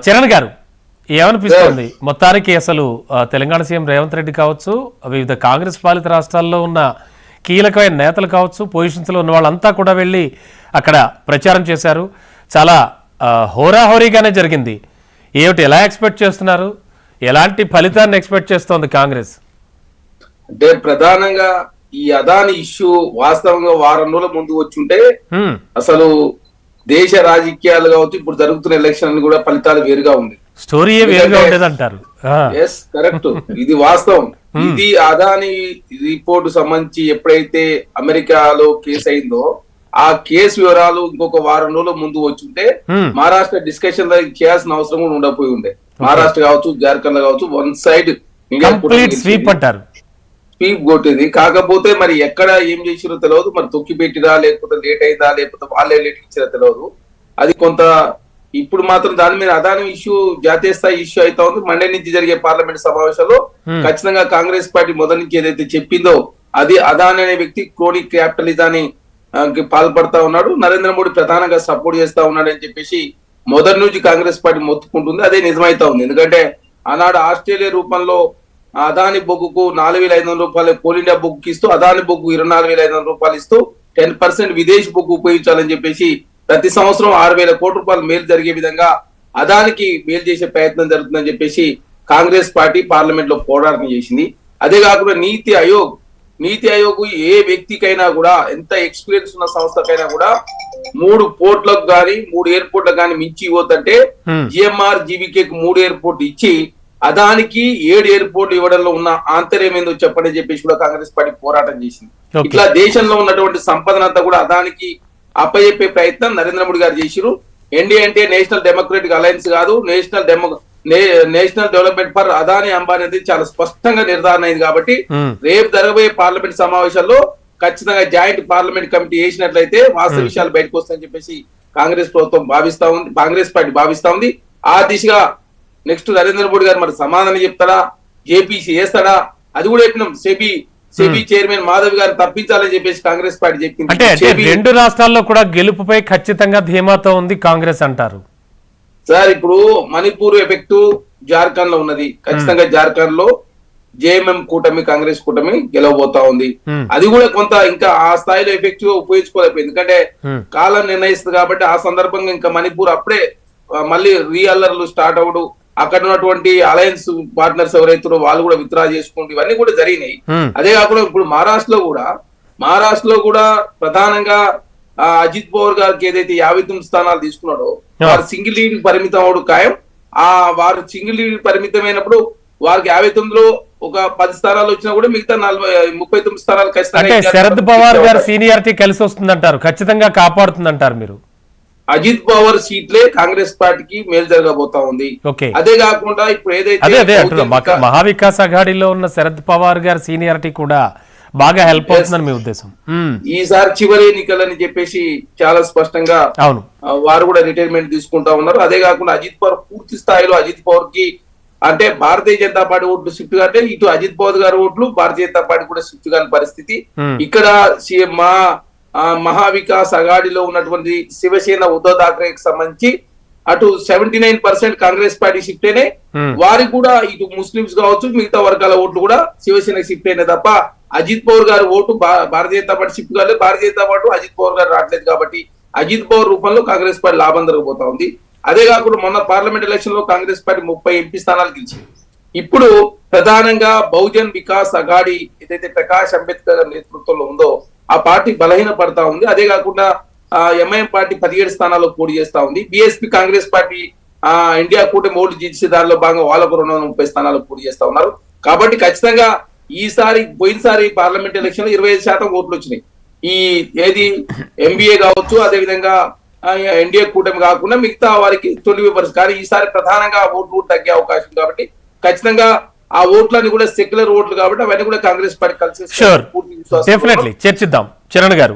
చరణ్ గారు ఏమనిపిస్తుంది మొత్తానికి అసలు తెలంగాణ సీఎం రేవంత్ రెడ్డి కావచ్చు, వివిధ కాంగ్రెస్ పాలిత రాష్ట్రాల్లో ఉన్న కీలకమైన నేతలు కావచ్చు, పొజిషన్స్లో ఉన్న వాళ్ళంతా కూడా వెళ్ళి అక్కడ ప్రచారం చేశారు. చాలా హోరాహోరీగానే జరిగింది. ఏమిటి, ఎలా ఎక్స్పెక్ట్ చేస్తున్నారు? ఎలాంటి ఫలితాన్ని ఎక్స్పెక్ట్ చేస్తోంది కాంగ్రెస్? అంటే ప్రధానంగా ఈ అదాని ఇష్యూ వాస్తవంగా వారం రోజుల ముందు వచ్చుంటే అసలు దేశ రాజకీయాలు కావచ్చు, ఇప్పుడు జరుగుతున్న ఎలక్షన్ కూడా ఫలితాలు వేరుగా ఉంది. స్టోరీ వేరుగా ఉండేది అంటారు. Yes, correct. ఇది వాస్తవం. ఇది అదాని రిపోర్టు సంబంధించి ఎప్పుడైతే అమెరికాలో కేసు అయిందో ఆ కేసు వివరాలు ఇంకొక వారం రోజుల ముందు వచ్చుంటే మహారాష్ట్ర డిస్కషన్ చేయాల్సిన అవసరం కూడా ఉండకపోయి ఉండే. మహారాష్ట్ర కావచ్చు, జార్ఖండ్ కావచ్చు, వన్ సైడ్ స్వీప్ అంటారు, స్వీప్ కొట్టేది. కాకపోతే మరి ఎక్కడ ఏం చేసిరో తెలియదు. మరి తొక్కి పెట్టిరా, లేకపోతే లేట్ అయిందా, లేకపోతే వాళ్ళే లేట్ ఇచ్చిరా తెలియదు. అది కొంత ఇప్పుడు మాత్రం దాని మీద అదాని ఇష్యూ జాతీయ స్థాయి ఇష్యూ అవుతా ఉంది. మండే నుంచి జరిగే పార్లమెంట్ సమావేశంలో ఖచ్చితంగా కాంగ్రెస్ పార్టీ మొదటి నుంచి ఏదైతే చెప్పిందో అది అదాని అనే వ్యక్తి క్రోనిక్ క్యాపిటలిజాన్ని పాల్పడతా ఉన్నాడు, నరేంద్ర మోడీ ప్రధానంగా సపోర్ట్ చేస్తా ఉన్నాడు అని చెప్పేసి మొదటి నుంచి కాంగ్రెస్ పార్టీ మొత్తుకుంటుంది. అదే నిజమైతా ఉంది. ఎందుకంటే ఆనాడు ఆస్ట్రేలియా రూపంలో అదాని బొగ్గుకు 4,500 రూపాయలు కోల్ ఇండియా బొగ్గుకి ఇస్తూ అదాని బొగ్గు 24,500 రూపాయలు ఇస్తూ 10% విదేశీ బొగ్గు ఉపయోగించాలని చెప్పేసి ప్రతి సంవత్సరం 6,000 కోట్ల రూపాయలు మేలు జరిగే విధంగా అదానికి మేలు చేసే ప్రయత్నం జరుగుతుందని చెప్పేసి కాంగ్రెస్ పార్టీ పార్లమెంట్ లో పోరాటం చేసింది. అదే కాకుండా నీతి ఆయోగ్ ఏ వ్యక్తికైనా కూడా, ఎంత ఎక్స్పీరియన్స్ ఉన్న సంస్థకైనా కూడా 3 పోర్ట్లకు గాని 3 ఎయిర్పోర్ట్లకు గాని మించి ఇవ్వద్దంటే జిఎంఆర్ జీవీకేకి 3 ఎయిర్పోర్ట్ ఇచ్చి అదానికి 7 ఎయిర్పోర్ట్లు ఇవ్వడంలో ఉన్న ఆంతర్యం ఏందో చెప్పని చెప్పేసి కూడా కాంగ్రెస్ పార్టీ పోరాటం చేసింది. ఇట్లా దేశంలో ఉన్నటువంటి సంపదనంతా కూడా అదానికి అప్పచెప్పే ప్రయత్నం నరేంద్ర మోడీ గారు చేసిరు. ఎన్డీఏ అంటే నేషనల్ డెమోక్రటిక్ అలయన్స్ కాదు, national development for Adani Ambani అనేది చాలా స్పష్టంగా నిర్ధారణ అయింది. కాబట్టి రేపు జరగబోయే పార్లమెంట్ సమావేశాల్లో ఖచ్చితంగా జాయింట్ పార్లమెంట్ కమిటీ వేసినట్లయితే వాస్తవ విషయాలు బయటకు వస్తాయని చెప్పేసి కాంగ్రెస్ ప్రభుత్వం కాంగ్రెస్ పార్టీ భావిస్తా ఉంది. ఆ దిశగా నెక్స్ట్ నరేంద్ర మోడీ గారు మరి సమాధానం చెప్తాడా, జేపీసీ చేస్తాడా, అది కూడా చెప్పినాం. సెబీ చైర్మన్ మాధవ్ గారిని తప్పించాలని చెప్పేసి కాంగ్రెస్ పార్టీ చెప్పింది. అంటే 2 రాష్ట్రాల్లో కూడా గెలుపుపై ఖచ్చితంగా ధీమాతో ఉంది కాంగ్రెస్ అంటారు సార్. ఇప్పుడు మణిపూర్ ఎఫెక్ట్ జార్ఖండ్ లో ఉన్నది. ఖచ్చితంగా జార్ఖండ్ లో జేఎంఎం కూటమి, కాంగ్రెస్ కూటమి గెలవబోతా ఉంది. అది కూడా కొంత ఇంకా ఆ స్థాయిలో ఎఫెక్టివ్ గా ఉపయోగించుకోలేకపోయింది. ఎందుకంటే కాలం నిర్ణయిస్తుంది కాబట్టి ఆ సందర్భంగా ఇంకా మణిపూర్ అప్పుడే మళ్ళీ రీఅల్లర్లు స్టార్ట్ అవ్వడు, అక్కడ ఉన్నటువంటి అలయన్స్ పార్ట్నర్స్ ఎవరైతే వాళ్ళు కూడా విత్డ్రా చేసుకుంటూ ఇవన్నీ కూడా జరిగినాయి. అదే కాకుండా ఇప్పుడు మహారాష్ట్రలో కూడా ప్రధానంగా అజిత్ పవార్ గారికి ఏదైతే 59 స్థానాలు తీసుకున్నాడో వారు సింగిల్ లీడ్ పరిమితం అవడు ఖాయం. వారు సింగిల్ లీడ్ పరిమితమైనప్పుడు వారికి 59లో ఒక 10 స్థానాలు వచ్చినా కూడా మిగతా 39 స్థానాలు ఖచ్చితంగా శరద్ పవార్ గారి సీనియారిటీ కలిసి వస్తుందంటారు, ఖచ్చితంగా కాపాడుతుందంటారు మీరు? అజిత్ పవార్ సీట్లే కాంగ్రెస్ పార్టీకి మేలు జరగబోతా ఉంది. అదే కాకుండా ఇప్పుడు ఏదైతే మహావికాస్ అఘాడీలో ఉన్న శరద్ పవార్ గారి సీనియారిటీ కూడా బాగా హెల్ప్ అవుతుందని మీ ఉద్దేశం? ఈసారి చివరి ఎన్నికలని చెప్పేసి చాలా స్పష్టంగా వారు కూడా రిటైర్మెంట్ తీసుకుంటా ఉన్నారు. అదే కాకుండా అజిత్ పవార్ పూర్తి స్థాయిలో అజిత్ పవార్ కి అంటే భారతీయ జనతా పార్టీ ఓట్లు షిఫ్ట్ కంటే ఇటు అజిత్ పవార్ గారి ఓట్లు భారతీయ జనతా పార్టీ కూడా షిఫ్ట్ కాని పరిస్థితి. ఇక్కడ మహావికాస్ అఘాడీలో ఉన్నటువంటి శివసేన ఉద్ధవ్ ఠాక్రేకి సంబంధించి అటు 79% కాంగ్రెస్ పార్టీ షిఫ్ట్ అయినాయి. వారికి కూడా ఇటు ముస్లింస్ కావచ్చు, మిగతా వర్గాల ఓట్లు కూడా శివసేనకి షిఫ్ట్ అయినాయి తప్ప అజిత్ పవార్ గారి vote Bharatiya Janata party shift కాలేదు. భారతీయ జనతా పార్టీ అజిత్ పవార్ గారు రావట్లేదు కాబట్టి అజిత్ పవార్ రూపంలో కాంగ్రెస్ పార్టీ లాభం జరగబోతా ఉంది. అదే కాకుండా మొన్న పార్లమెంట్ ఎలక్షన్ లో కాంగ్రెస్ పార్టీ 30 ఎంపీ స్థానాలు గెలిచింది. ఇప్పుడు ప్రధానంగా బహుజన్ వికాస్ అఘాడీ ఏదైతే ప్రకాష్ అంబేద్కర్ నేతృత్వంలో ఉందో ఆ పార్టీ బలహీన పడతా ఉంది. అదే కాకుండా ఎంఐఎం పార్టీ 17 స్థానాల్లో పోటీ చేస్తా ఉంది. బీఎస్పీ కాంగ్రెస్ పార్టీ ఇండియా కూటమి ఓట్లు చేసే దానిలో భాగంగా వాళ్ళకు 230 స్థానాలు పోటీ చేస్తా ఉన్నారు. కాబట్టి ఖచ్చితంగా పోయినసారి పార్లమెంట్ ఎలక్షన్ లో 25% ఓట్లు వచ్చినాయి. ఈ ఏది ఎంబీఏ కావచ్చు, అదే విధంగా ఎన్డీఏ కూటమి కాకుండా మిగతా వారికి 20%. కానీ ఈసారి ప్రధానంగా ఓట్లు తగ్గే అవకాశం కాబట్టి ఖచ్చితంగా ఆ ఓట్లన్నీ కూడా సెక్యులర్ ఓట్లు కాబట్టి అవన్నీ కూడా కాంగ్రెస్ పార్టీ కలిసి చర్చిద్దాం. చరణ్ గారు